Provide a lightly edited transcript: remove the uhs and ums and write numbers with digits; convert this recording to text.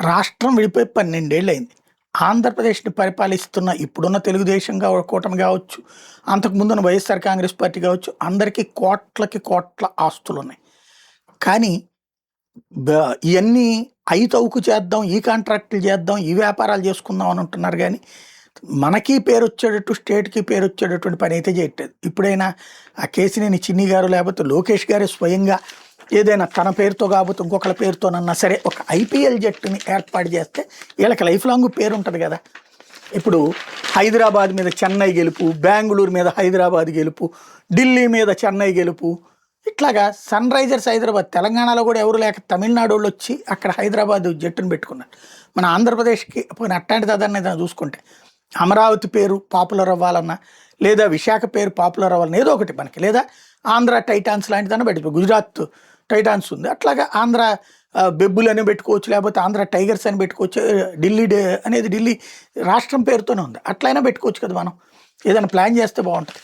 రాష్ట్రం విడిపోయి 12 ఏళ్ళు అయింది. ఆంధ్రప్రదేశ్‌ని పరిపాలిస్తున్న ఇప్పుడున్న తెలుగుదేశం కూటమి గావచ్చు, అంతకుముందున్న వైఎస్ఆర్ కాంగ్రెస్ పార్టీ గావచ్చు, అందరికీ కోట్లకి కోట్ల ఆస్తులున్నాయి. కానీ బ ఇయన్నీ అయితవుకు చేద్దాం, ఈ కాంట్రాక్టులు చేద్దాం, ఈ వ్యాపారాలు చేసుకుందాం అని అంటున్నారు గానీ, మనకి పేరొచ్చేటట్టు, స్టేట్‌కి పేరొచ్చేటటువంటి పనైతే చేయట్లేదు. ఇప్పుడైనా ఆ కేశినేని చిన్ని గారు లేకపోతే లోకేష్ గారే స్వయంగా ఏదైనా తన పేరుతో కాకపోతే ఇంకొకళ్ళ పేరుతోనన్నా సరే ఒక ఐపీఎల్ జట్టుని ఏర్పాటు చేస్తే వీళ్ళకి లైఫ్ లాంగ్ పేరుంటది గదా! ఇప్పుడు హైదరాబాద్ మీద చెన్నై గెలుపు, బెంగుళూరు మీద హైదరాబాద్ గెలుపు, ఢిల్లీ మీద చెన్నై గెలుపు, ఇట్లాగా సన్ రైజర్స్ హైదరాబాద్ తెలంగాణలో కూడా ఎవరు లేక తమిళనాడోళ్ళొచ్చి అక్కడ హైదరాబాద్ జట్టుని పెట్టుకున్నారు. మన ఆంధ్రప్రదేశ్‌కి పోనీ అట్టాంటిది ఏదైనా చూసుకుంటే అమరావతి పేరు పాపులర్ అవ్వాలన్నా, లేదా విశాఖ పేరు పాపులర్ అవ్వాలన్నా ఏదో ఒకటి మనకి, లేదా ఆంధ్ర టైటాన్స్ లాంటిదన్నా పెట్టుకో, గుజరాత్ టైటాన్స్ ఉంది. అట్లాగా ఆంధ్ర బెబ్బులు అని పెట్టుకోవచ్చు, లేకపోతే ఆంధ్ర టైగర్స్ అని పెట్టుకోవచ్చు. ఢిల్లీ అనేది ఢిల్లీ రాష్ట్రం పేరుతోనే ఉంది. అట్లయినా పెట్టుకోవచ్చు కదా మనం. ఏదైనా ప్లాన్ చేస్తే బాగుంటుంది.